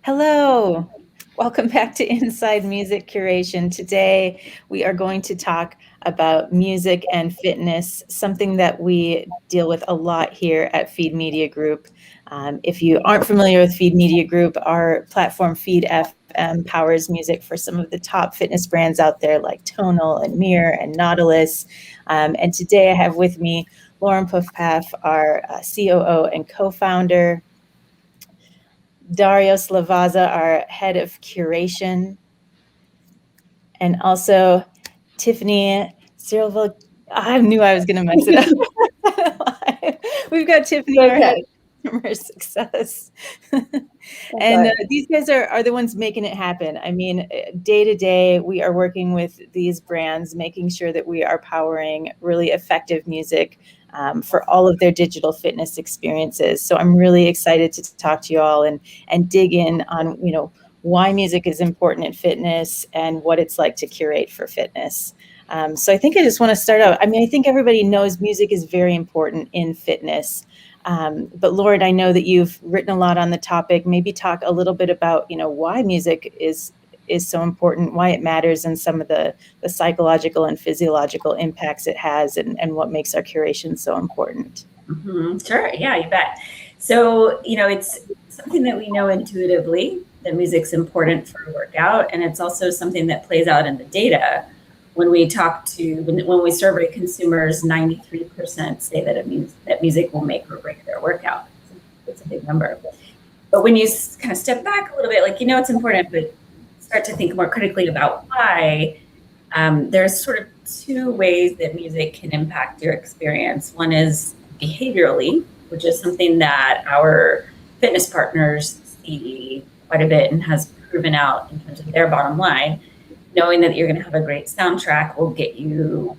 Hello, welcome back to Inside Music Curation. Today we are going to talk about music and fitness, something that we deal with a lot here at Feed Media Group. If you aren't familiar with Feed Media Group, our platform Feed FM powers music for some of the top fitness brands out there like Tonal and Mirror and Nautilus. And today I have with me Lauren Pufpaf, our COO and co-founder, Dario Slavazza, our head of curation, and also Tiffany Cyril. I knew I was going to mess it up. We've got Tiffany, our head of customer success. And these guys are the ones making it happen. I mean, day to day, we are working with these brands, making sure that we are powering really effective music for all of their digital fitness experiences. So I'm really excited to talk to you all and dig in on, why music is important in fitness and what it's like to curate for fitness. So I think I just want to start out. I mean, I think everybody knows music is very important in fitness. But Lauren, I know that you've written a lot on the topic. Maybe talk a little bit about, why music is so important, why it matters, and some of the psychological and physiological impacts it has, and what makes our curation so important. Mm-hmm. Sure. Yeah, you bet. So, it's something that we know intuitively that music's important for a workout. And it's also something that plays out in the data. When we survey consumers, 93% say that music will make or break their workout. It's a big number. But when you kind of step back a little bit, it's important, but start to think more critically about why, there's sort of two ways that music can impact your experience. One is behaviorally, which is something that our fitness partners see quite a bit and has proven out in terms of their bottom line. Knowing that you're going to have a great soundtrack will get you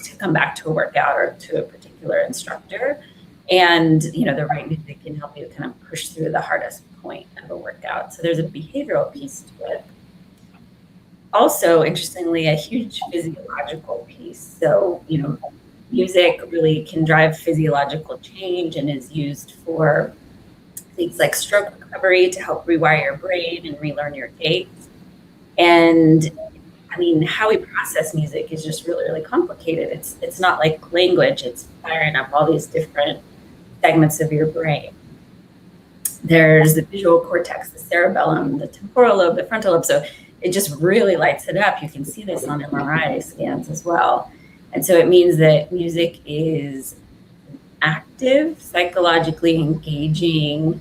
to come back to a workout or to a particular instructor. And, the right music can help you kind of push through the hardest point of a workout. So there's a behavioral piece to it. Also, interestingly, a huge physiological piece. So, music really can drive physiological change and is used for things like stroke recovery to help rewire your brain and relearn your gait. And I mean, how we process music is just really, really complicated. It's not like language. It's firing up all these different segments of your brain. There's the visual cortex, the cerebellum, the temporal lobe, the frontal lobe. So it just really lights it up. You can see this on MRI scans as well. And so it means that music is an active, psychologically engaging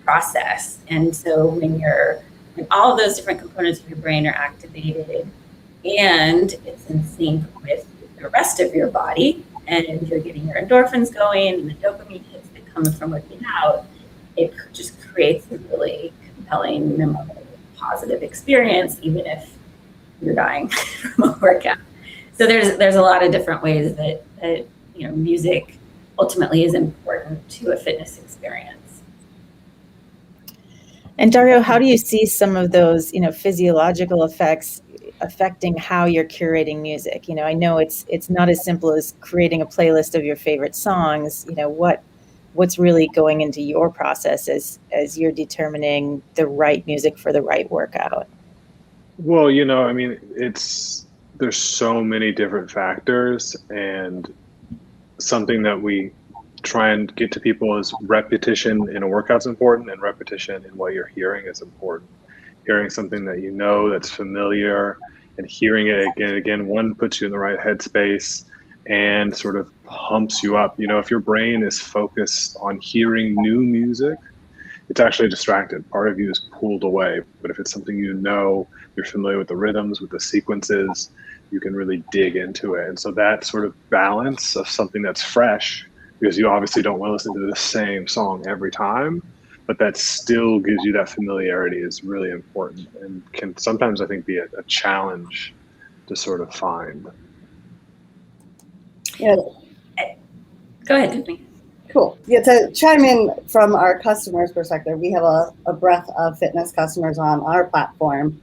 process. And so when all of those different components of your brain are activated and it's in sync with the rest of your body, and you're getting your endorphins going and the dopamine hits that come from working out, it just creates a really compelling, memorable, positive experience, even if you're dying from a workout. So there's a lot of different ways that music ultimately is important to a fitness experience. And Dario, how do you see some of those, physiological effects affecting how you're curating music? I know it's not as simple as creating a playlist of your favorite songs. What's really going into your process as you're determining the right music for the right workout? Well, there's so many different factors, and something that we try and get to people is repetition in a workout's important, and repetition in what you're hearing is important. Hearing something that that's familiar, and hearing it again and again, one, puts you in the right headspace and sort of pumps you up. If your brain is focused on hearing new music, it's actually distracted. Part of you is pulled away. But if it's something you're familiar with the rhythms, with the sequences, you can really dig into it. And so that sort of balance of something that's fresh, because you obviously don't want to listen to the same song every time, but that still gives you that familiarity, is really important, and can sometimes, I think, be a challenge to sort of find. Yeah. Go ahead, Tiffany. Cool. Yeah, to chime in from our customers' perspective, we have a breadth of fitness customers on our platform.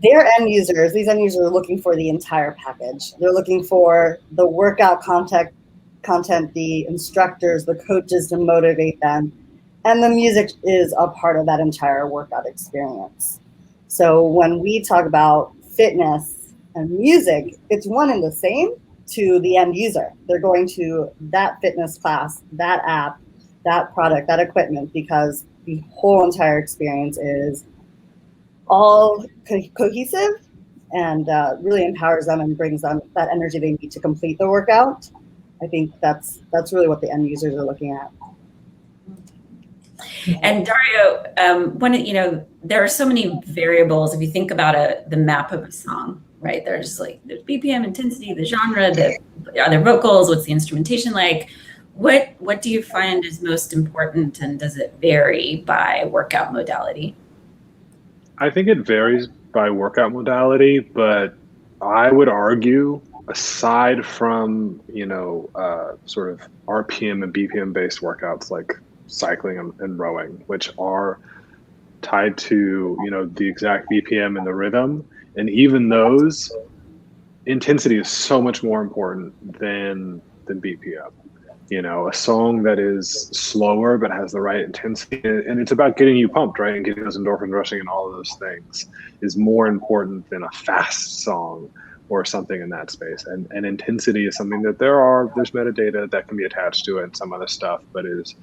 These end users are looking for the entire package. They're looking for the workout content, the instructors, the coaches to motivate them. And the music is a part of that entire workout experience. So when we talk about fitness and music, it's one and the same to the end user. They're going to that fitness class, that app, that product, that equipment, because the whole entire experience is all cohesive and really empowers them and brings them that energy they need to complete the workout. I think that's really what the end users are looking at. And Dario, there are so many variables. If you think about the map of a song, right? There's BPM, intensity, the genre, are there vocals, what's the instrumentation like? What do you find is most important, and does it vary by workout modality? I think it varies by workout modality, but I would argue, aside from, sort of RPM and BPM based workouts like cycling and rowing, which are tied to, the exact BPM and the rhythm, and even those, intensity is so much more important than BPM. A song that is slower but has the right intensity, and it's about getting you pumped, right? And getting those endorphins rushing and all of those things is more important than a fast song or something in that space. And intensity is something that there's metadata that can be attached to it and some other stuff, but is,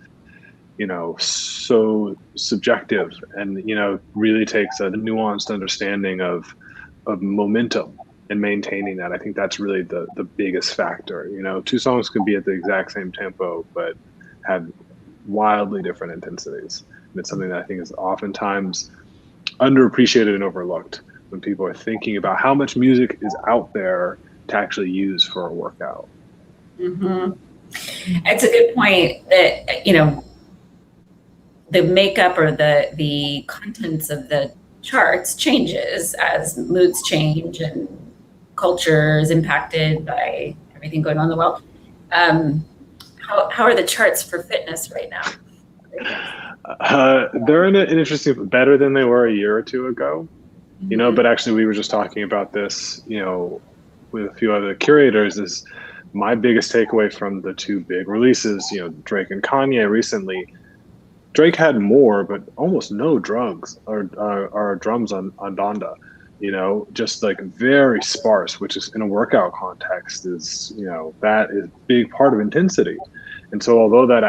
so subjective and, really takes a nuanced understanding of momentum and maintaining that. I think that's really the biggest factor. Two songs could be at the exact same tempo, but have wildly different intensities. And it's something that I think is oftentimes underappreciated and overlooked when people are thinking about how much music is out there to actually use for a workout. Mm-hmm. It's a good point that, the makeup or the contents of the charts changes as moods change and culture is impacted by everything going on in the world. How are the charts for fitness right now? They're in an interesting, better than they were a year or two ago, Mm-hmm. but actually we were just talking about this, with a few other curators. Is my biggest takeaway from the two big releases, Drake and Kanye recently. Drake had more, but almost no drums or drums on Donda, just like very sparse, which is in a workout context is, that is a big part of intensity. And so although that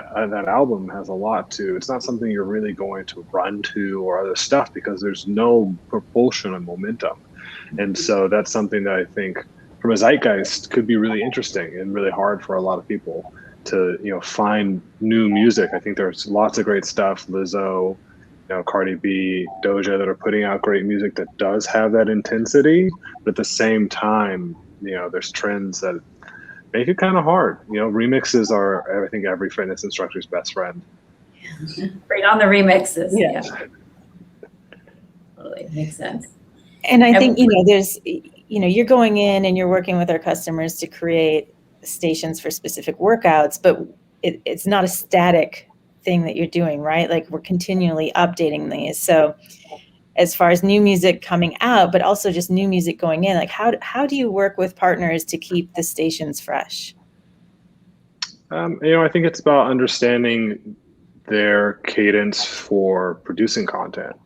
album has a lot to, it's not something you're really going to run to or other stuff because there's no propulsion and momentum. And so that's something that I think from a zeitgeist could be really interesting and really hard for a lot of people to find new music. I think there's lots of great stuff, Lizzo, Cardi B, Doja, that are putting out great music that does have that intensity, but at the same time, there's trends that make it kind of hard. Remixes are, I think, every fitness instructor's best friend. Bring on the remixes. Yeah. Totally makes sense. And I think, there's, you're going in and you're working with our customers to create stations for specific workouts, but it's not a static thing that you're doing, right? Like we're continually updating these. So as far as new music coming out, but also just new music going in, like how do you work with partners to keep the stations fresh? I think it's about understanding their cadence for producing content,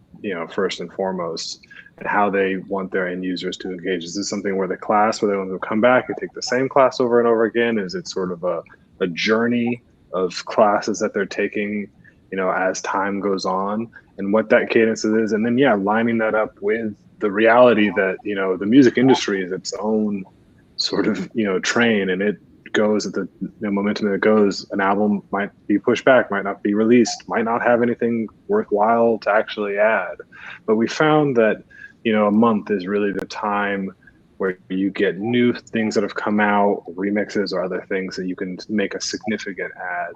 first and foremost, and how they want their end users to engage. Is this something where they want them to come back and take the same class over and over again? Is it sort of a journey of classes that they're taking, as time goes on, and what that cadence is? And then, lining that up with the reality that, the music industry is its own sort of, train, and it goes at the momentum that it goes. An album might be pushed back, might not be released, might not have anything worthwhile to actually add. But we found that, a month is really the time where you get new things that have come out, remixes or other things that you can make a significant add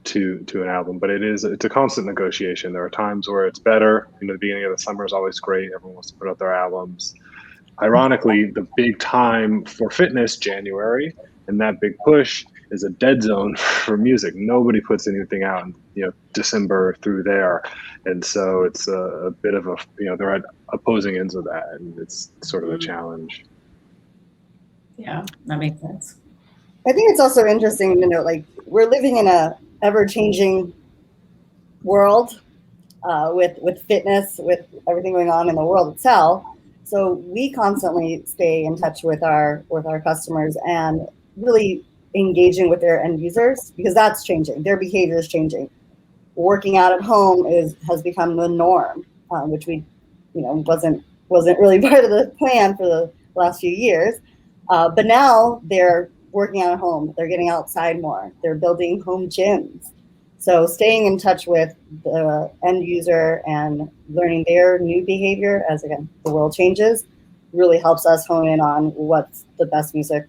to an album. But it's a constant negotiation. There are times where it's better. The beginning of the summer is always great. Everyone wants to put out their albums. Ironically, the big time for fitness, January, and that big push is a dead zone for music. Nobody puts anything out in December through there, and so it's a bit of a they're at opposing ends of that, and it's sort of a challenge. Yeah, that makes sense. I think it's also interesting to note, like, we're living in a ever-changing world with fitness, with everything going on in the world itself. So we constantly stay in touch with our customers and really engaging with their end users, because that's changing. Their behavior is changing. Working out at home has become the norm, which we, wasn't really part of the plan for the last few years. But now they're working out at home. They're getting outside more. They're building home gyms. So staying in touch with the end user and learning their new behavior as, again, the world changes really helps us hone in on what's the best music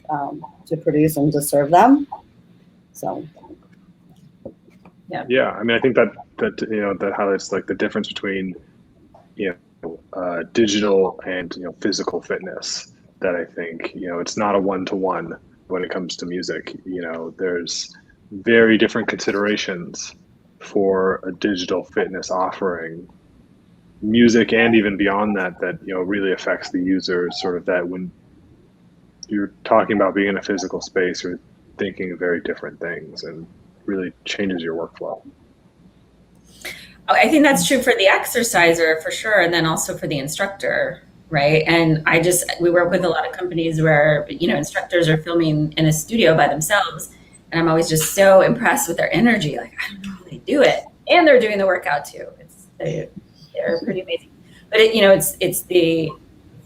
to produce and to serve them. So. Yeah. I mean, I think that highlights like the difference between, digital and, physical fitness, that I think, it's not a one-to-one when it comes to music. There's very different considerations for a digital fitness offering, music, and even beyond that really affects the user. Sort of that when you're talking about being in a physical space, you're thinking of very different things and really changes your workflow. I think that's true for the exerciser for sure, and then also for the instructor, right? And we work with a lot of companies where, instructors are filming in a studio by themselves, and I'm always just so impressed with their energy. Like, I don't know how they do it, and they're doing the workout too. They're pretty amazing. But it's the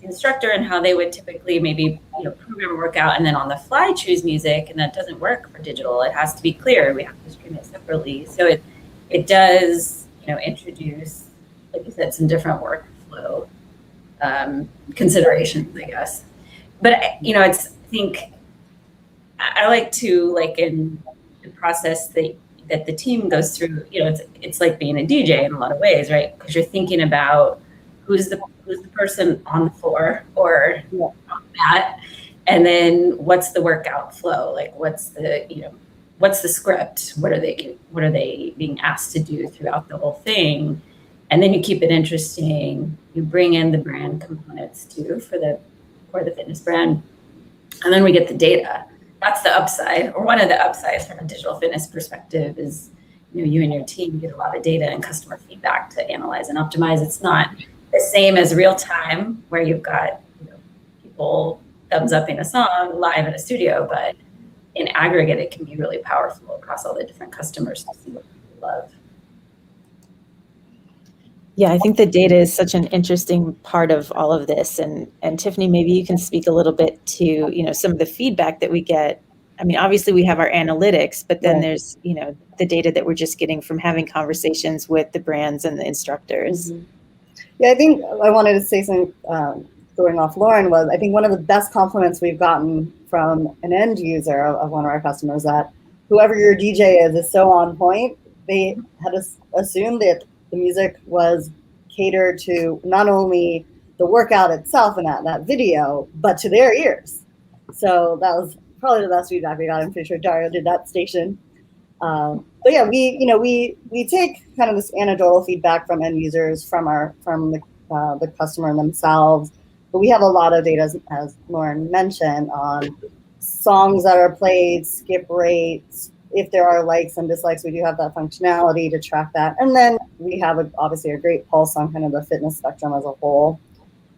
instructor and how they would typically maybe program a workout and then on the fly choose music, and that doesn't work for digital. It has to be clear. We have to stream it separately. So it does introduce, like you said, some different workflow considerations, I guess. But I think I like to, like, in the process that the team goes through, it's like being a DJ in a lot of ways, right? Because you're thinking about who's the person on the floor or on the mat, and then what's the workout flow? Like, what's the script? What are they being asked to do throughout the whole thing? And then you keep it interesting. You bring in the brand components too for the fitness brand, and then we get the data. That's the upside, or one of the upsides from a digital fitness perspective is, you and your team get a lot of data and customer feedback to analyze and optimize. It's not the same as real time where you've got people thumbs upping a song live in a studio, but in aggregate, it can be really powerful across all the different customers to see what people love. Yeah, I think the data is such an interesting part of all of this. And Tiffany, maybe you can speak a little bit to, some of the feedback that we get. I mean, obviously we have our analytics, but then there's, the data that we're just getting from having conversations with the brands and the instructors. Mm-hmm. Yeah, I think I wanted to say something going off Lauren was, I think one of the best compliments we've gotten from an end user of one of our customers, that whoever your DJ is so on point. They had assumed that the music was catered to not only the workout itself and that video, but to their ears. So that was probably the best feedback we got. I'm pretty sure Dario did that station. But yeah, we take kind of this anecdotal feedback from end users, from the customer themselves. But we have a lot of data, as Lauren mentioned, on songs that are played, skip rates. If there are likes and dislikes, we do have that functionality to track that. And then we have obviously a great pulse on kind of the fitness spectrum as a whole.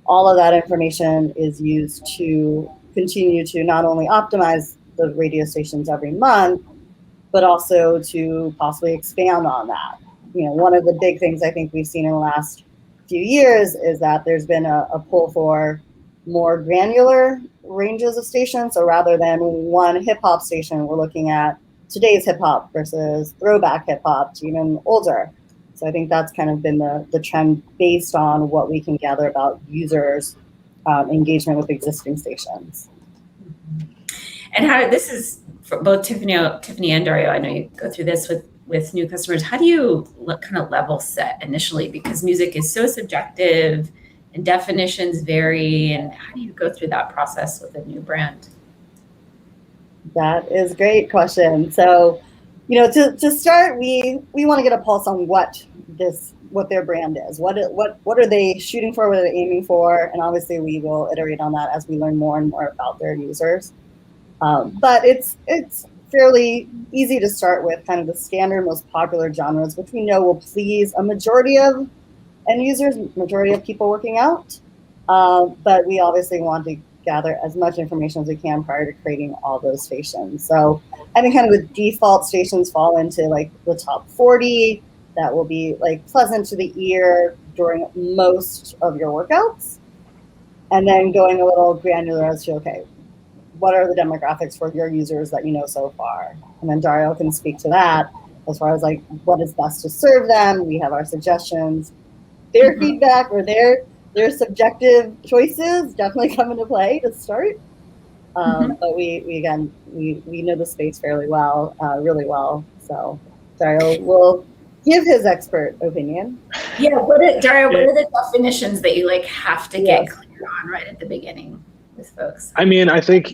All of that information is used to continue to not only optimize the radio stations every month, but also to possibly expand on that. One of the big things I think we've seen in the last few years is that there's been a pull for more granular ranges of stations. So rather than one hip hop station, we're looking at today's hip hop versus throwback hip hop to even older. So I think that's kind of been the trend based on what we can gather about users' engagement with existing stations. And how this is for both Tiffany and Dario. I know you go through this with new customers. How do you kind of level set initially? Because music is so subjective and definitions vary. And how do you go through that process with a new brand? That is a great question. So, to start, we want to get a pulse on what their brand is. What are they shooting for? What are they aiming for? And obviously, we will iterate on that as we learn more and more about their users. But it's fairly easy to start with, kind of the standard, most popular genres, which we know will please a majority of end users, majority of people working out. But we obviously want to gather as much information as we can prior to creating all those stations. So I think kind of the default stations fall into like the top 40 that will be like pleasant to the ear during most of your workouts. And then going a little granular as to, okay, what are the demographics for your users that you know so far? And then Dario can speak to that as far as like what is best to serve them. We have our suggestions. Their feedback or their subjective choices definitely come into play to start. But we know the space fairly well, really well. So Dario will give his expert opinion. Yeah, Dario, what are the definitions that you like have to get clear on right at the beginning with folks? I mean, I think,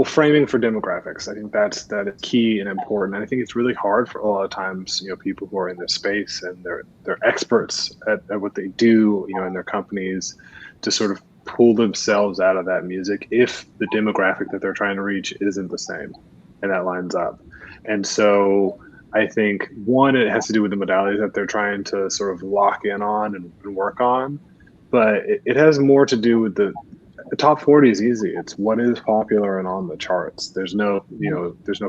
framing for demographics, I think that is key and important. And I think it's really hard for a lot of times, people who are in this space and they're experts at what they do, in their companies, to sort of pull themselves out of that music if the demographic that they're trying to reach isn't the same and that lines up. And so I think, one, it has to do with the modalities that they're trying to sort of lock in on and work on. But it has more to do with the top 40 is easy. It's what is popular and on the charts. There's no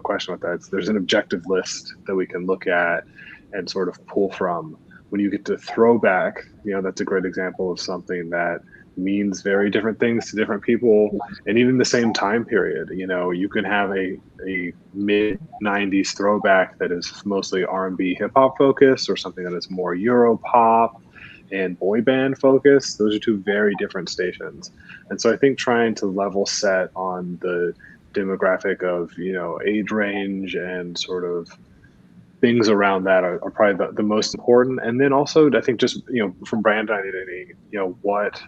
question about that. There's an objective list that we can look at and sort of pull from. When you get to throwback, that's a great example of something that means very different things to different people, and even the same time period. You can have a mid 90s throwback that is mostly R&B hip hop focused, or something that is more Euro pop and boy band focused. Those are two very different stations. And so I think trying to level set on the demographic of, age range and sort of things around that are probably the most important. And then also, I think just, from brand identity, what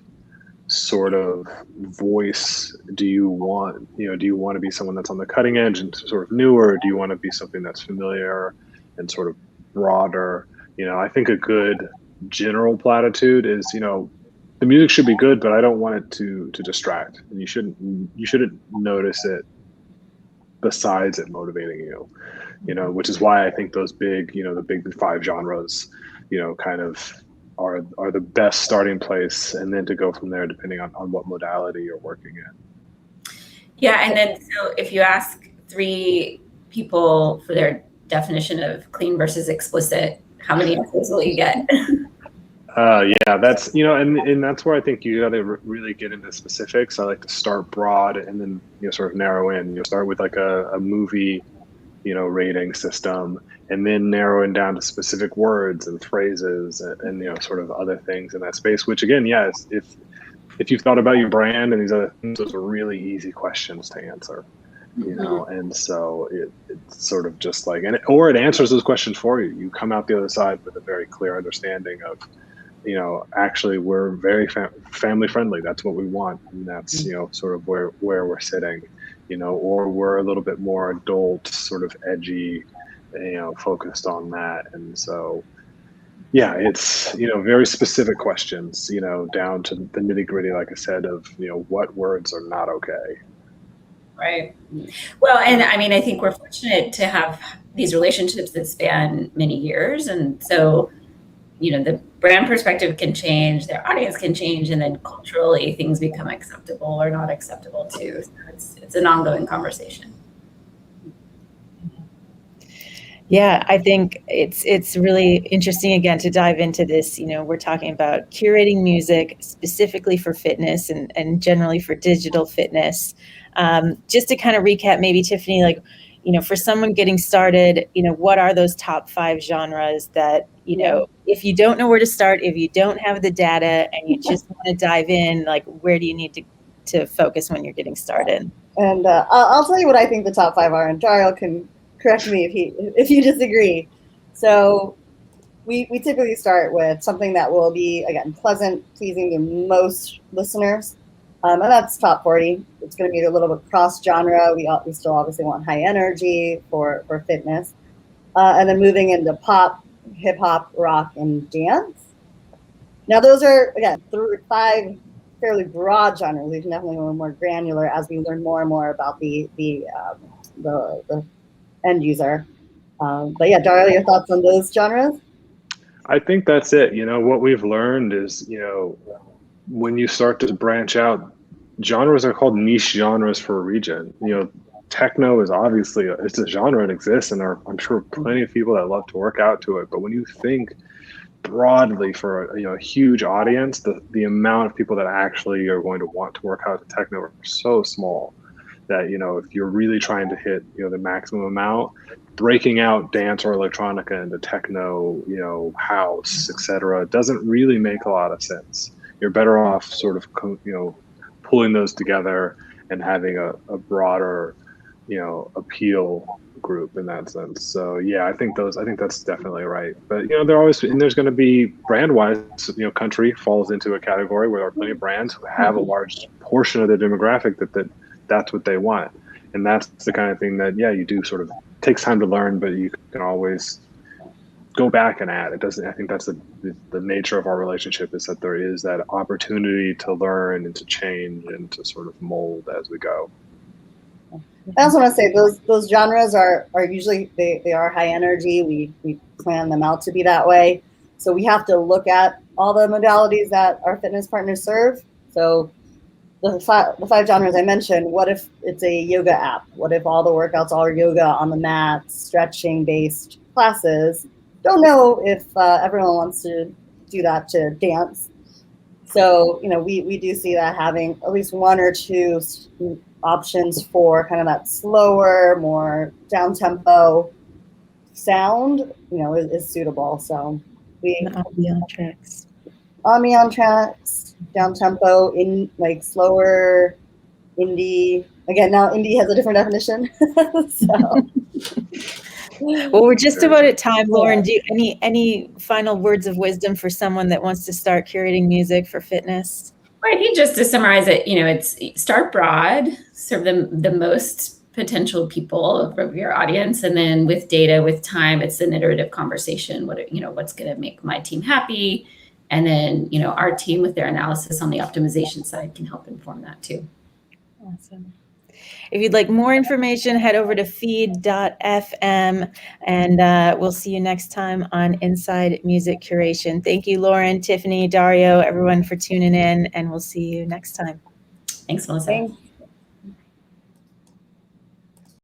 sort of voice do you want? Do you want to be someone that's on the cutting edge and sort of newer? Do you want to be something that's familiar and sort of broader? I think a good general platitude is, the music should be good, but I don't want it to distract. And you shouldn't notice it besides it motivating you, which is why I think those big, the big 5 genres, kind of are the best starting place, and then to go from there depending on what modality you're working in. Yeah, and then so if you ask 3 people for their definition of clean versus explicit, how many answers will you get? Yeah, that's, and that's where I think you got to really get into specifics. I like to start broad and then, sort of narrow in. Start with like a movie, rating system, and then narrowing down to specific words and phrases and sort of other things in that space, which again, yes, if you've thought about your brand and these other things, those are really easy questions to answer. And so it's sort of just like, or it answers those questions for you. You come out the other side with a very clear understanding of, actually we're very family friendly. That's what we want. And that's, sort of where we're sitting, or we're a little bit more adult, sort of edgy, focused on that. And so, yeah, it's, very specific questions, down to the nitty gritty, like I said, of, what words are not okay. Right. Well, and I mean, I think we're fortunate to have these relationships that span many years. And so, the brand perspective can change, their audience can change, and then culturally things become acceptable or not acceptable too. So it's an ongoing conversation. Yeah, I think it's really interesting, again, to dive into this. We're talking about curating music specifically for fitness and generally for digital fitness. Just to kind of recap, maybe Tiffany, like, for someone getting started, what are those top 5 genres that, if you don't know where to start, if you don't have the data and you just want to dive in, like, where do you need to focus when you're getting started? And I'll tell you what I think the top 5 are, and Dario can correct me if you disagree. So we typically start with something that will be, again, pleasant, pleasing to most listeners. And that's top 40. It's going to be a little bit cross genre. We still obviously want high energy for fitness. And then moving into pop, hip hop, rock, and dance. Now those are, again, 5 fairly broad genres. We can definitely go more granular as we learn more and more about the the end user. But yeah, Dario, your thoughts on those genres? I think that's it. What we've learned is, when you start to branch out, genres are called niche genres for a region. Techno is obviously it's a genre that exists, and I'm sure plenty of people that love to work out to it. But when you think broadly for a huge audience, the amount of people that actually are going to want to work out to techno are so small that if you're really trying to hit the maximum amount, breaking out dance or electronica into techno, house, etc., doesn't really make a lot of sense. You're better off sort of pulling those together and having a broader appeal group in that sense. So yeah, I think that's definitely right. But there's going to be brand wise, country falls into a category where there are plenty of brands who have a large portion of the demographic that's what they want. And that's the kind of thing that, you do sort of takes time to learn, but you can always go back and add. It doesn't, I think that's the nature of our relationship, is that there is that opportunity to learn and to change and to sort of mold as we go. I also want to say those genres are usually, they are high energy. We plan them out to be that way. So we have to look at all the modalities that our fitness partners serve. So the five genres I mentioned, what if it's a yoga app? What if all the workouts are yoga on the mat, stretching based classes? Don't know if everyone wants to do that to dance. So, we do see that having at least one or two options for kind of that slower, more down tempo sound, is suitable. So ambient tracks. Ambient tracks, down tempo, in like slower indie. Again, now indie has a different definition. Well, we're just about at time, Lauren. Do you any final words of wisdom for someone that wants to start curating music for fitness? Well, I think just to summarize it, it's start broad, serve the most potential people of your audience, and then with data, with time, it's an iterative conversation. What's going to make my team happy, and then our team with their analysis on the optimization side can help inform that too. Awesome. If you'd like more information, head over to feed.fm, and we'll see you next time on Inside Music Curation. Thank you, Lauren, Tiffany, Dario, everyone for tuning in, and we'll see you next time. Thanks, Melissa. Thanks.